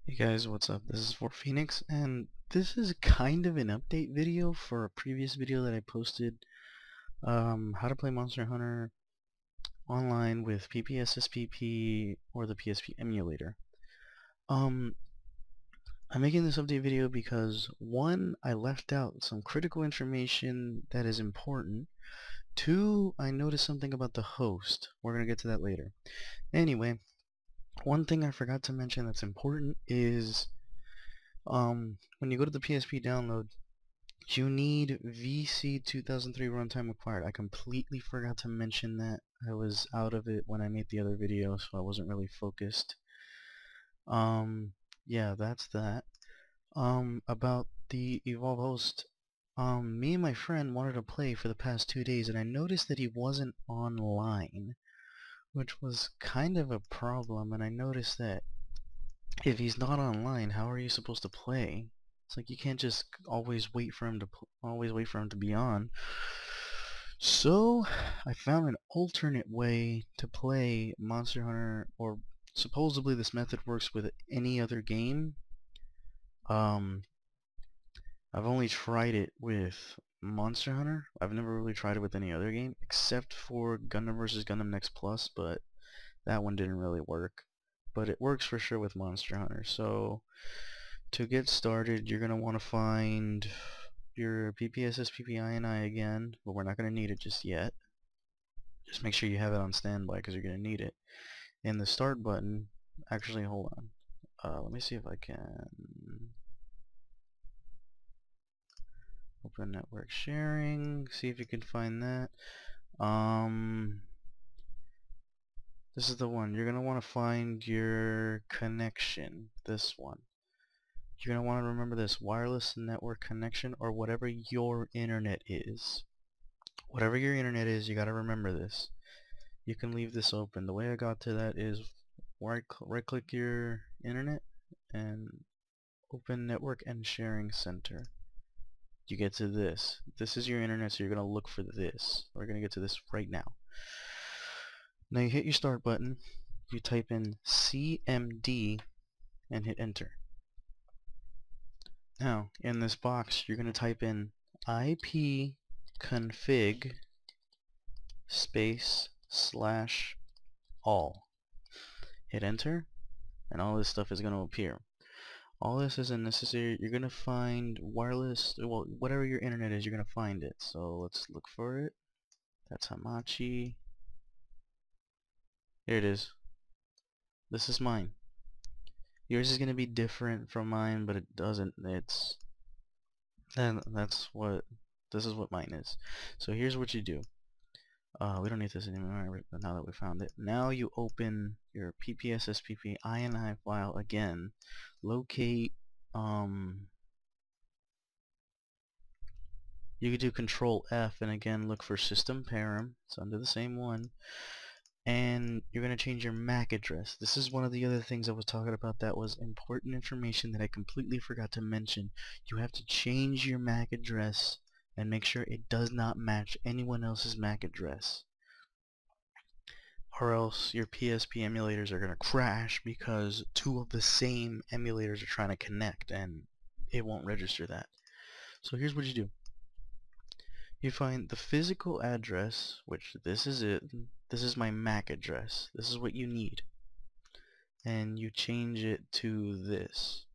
Hey guys, what's up? This is for Phoenix, and this is kind of an update video for a previous video that I posted. How to play Monster Hunter online with PPSSPP or the PSP emulator. I'm making this update video because one, I left out some critical information that is important. Two, I noticed something about the host. We're gonna get to that later. Anyway, one thing I forgot to mention that's important is when you go to the PSP download, you need VC 2003 runtime required. I completely forgot to mention that. I was out of it when I made the other video, so I wasn't really focused. Yeah, that's that. About the Evolve host, me and my friend wanted to play for the past 2 days, and I noticed that he wasn't online, which was kind of a problem, and I noticed that if he's not online, how are you supposed to play? It's like you can't just always wait for him to be on. So I found an alternate way to play Monster Hunter, or supposedly this method works with any other game. I've only tried it with Monster Hunter. I've never really tried it with any other game except for Gundam vs. Gundam Next Plus, but that one didn't really work. But it works for sure with Monster Hunter. So to get started, you're going to want to find your PPSSPP INI again, but we're not going to need it just yet. Just make sure you have it on standby because you're going to need it. And the start button, actually hold on. Let me see if I can open network sharing, see if you can find that. This is the one. You're going to want to find your connection, this one. You're going to want to remember this: wireless network connection, or whatever your internet is. Whatever your internet is, you got to remember this. You can leave this open. The way I got to that is right click your internet and open network and sharing center. You get to this. This is your internet, so you're going to look for this. We're going to get to this right now. Now you hit your start button. You type in CMD and hit enter. Now, in this box, you're going to type in ipconfig /all. Hit enter, and all this stuff is going to appear. All this isn't necessary. You're going to find wireless, well, whatever your internet is, you're going to find it. So let's look for it. That's Hamachi. Here it is. This is mine. Yours is going to be different from mine, but it doesn't. This is what mine is. So here's what you do. We don't need this anymore now that we found it. Now you open your PPSSPP INI file again. Locate, you could do Control F and again look for System Param. It's under the same one. And you're going to change your MAC address. This is one of the other things I was talking about that was important information that I completely forgot to mention. You have to change your MAC address and make sure it does not match anyone else's MAC address, or else your PSP emulators are going to crash because two of the same emulators are trying to connect and it won't register that. So here's what you do. You find the physical address, which this is it. This is my MAC address. This is what you need. And you change it to this.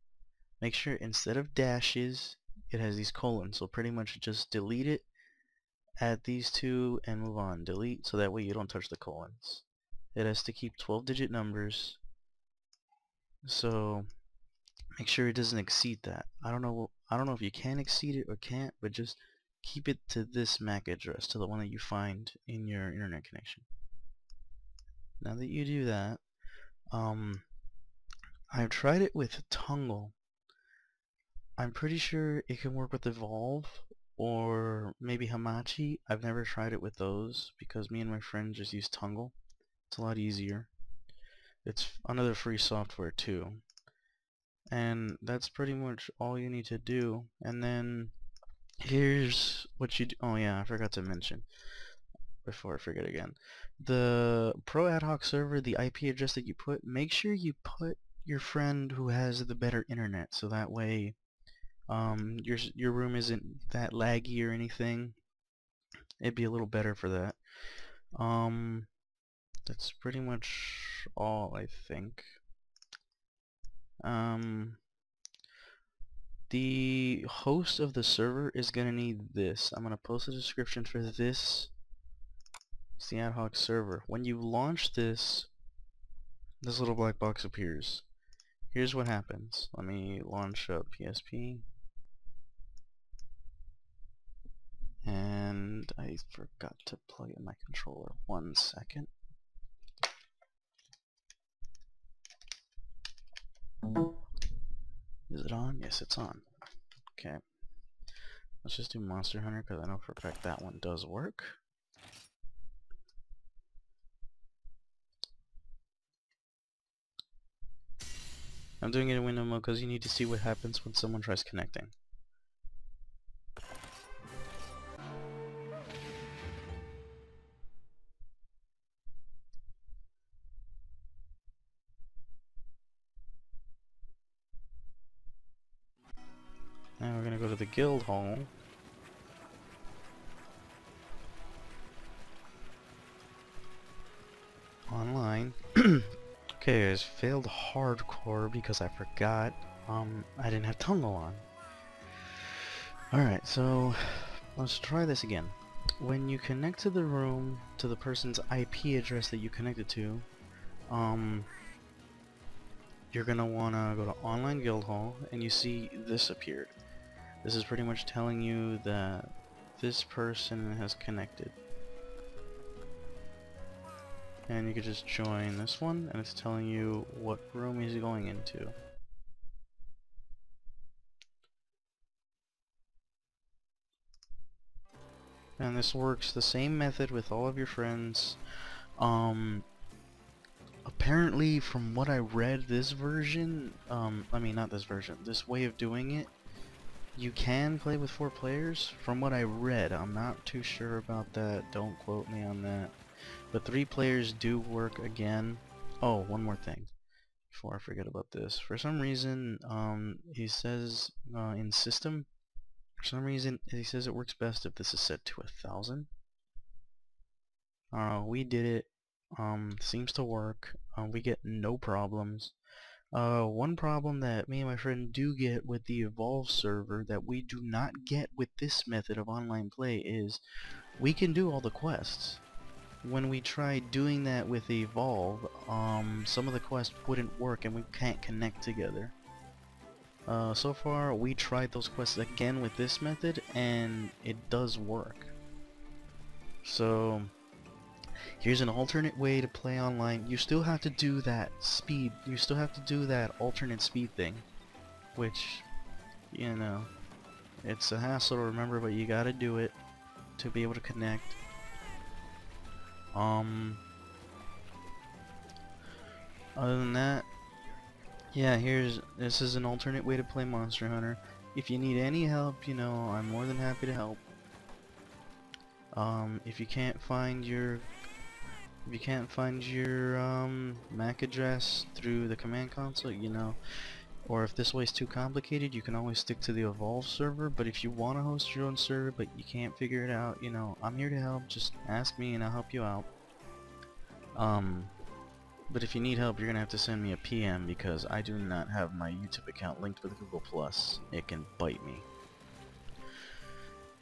Make sure instead of dashes, it has these colons. So pretty much just delete it, add these two, and move on. Delete, so that way you don't touch the colons. It has to keep 12-digit numbers. So make sure it doesn't exceed that. I don't know if you can exceed it or can't, but just keep it to this MAC address, to the one that you find in your internet connection. Now that you do that, I've tried it with Tungle. I'm pretty sure it can work with Evolve or maybe Hamachi. I've never tried it with those because me and my friend just use Tungle. It's a lot easier. It's another free software too. And that's pretty much all you need to do. And then here's what you do. Oh yeah, I forgot to mention before I forget again. The Pro Adhoc Server, the IP address that you put, make sure you put your friend who has the better internet, so that way your room isn't that laggy or anything. It'd be a little better for that. That's pretty much all, I think. The host of the server is gonna need this. I'm gonna post a description for this. It's the Adhoc Server. When you launch this, this little black box appears. Here's what happens. Let me launch up PSP. And I forgot to plug in my controller. 1 second. Is it on? Yes, it's on. Okay. Let's just do Monster Hunter because I know for a fact that one does work. I'm doing it in window mode because you need to see what happens when someone tries connecting. Now we're gonna go to the guild hall. Online. Okay guys, failed hardcore because I forgot I didn't have tunnel on. Alright, so let's try this again. When you connect to the room, to the person's IP address that you connected to, you're gonna wanna go to online guild hall and you see this appeared. This is pretty much telling you that this person has connected. And you could just join this one and it's telling you what room he's going into. And this works the same method with all of your friends. Apparently from what I read, this version, I mean not this version, this way of doing it, you can play with 4 players. From what I read, I'm not too sure about that, don't quote me on that. But 3 players do work again. Oh, one more thing before I forget about this. For some reason, he says in system, for some reason he says it works best if this is set to 1000. We did it. Seems to work. We get no problems. One problem that me and my friend do get with the Evolve server that we do not get with this method of online play is we can do all the quests. When we tried doing that with Evolve, some of the quests wouldn't work and we can't connect together. So far we tried those quests again with this method and it does work. So here's an alternate way to play online. You still have to do that speed, you still have to do that alternate speed thing, which, you know, it's a hassle to remember, but you gotta do it to be able to connect. Other than that, yeah, this is an alternate way to play Monster Hunter. If you need any help, you know, I'm more than happy to help. If you can't find your Macaddress through the command console, you know, or if this way's too complicated, you can always stick to the Evolve server. But if you want to host your own server but you can't figure it out, you know, I'm here to help. Just ask me and I'll help you out. But if you need help, you're gonna have to send me a PM because I do not have my YouTube account linked with Google+. It can bite me.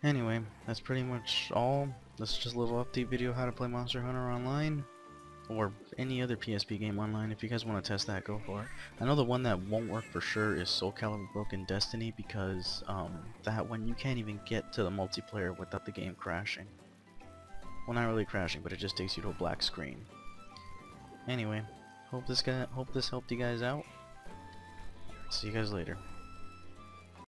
Anyway, that's pretty much all. This is just a little update video how to play Monster Hunter online, or any other PSP game online. If you guys want to test that, go for it. I know the one that won't work for sure is Soul Calibur Broken Destiny, because that one you can't even get to the multiplayer without the game crashing. Well, not really crashing, but it just takes you to a black screen. Anyway, hope this helped you guys out. See you guys later.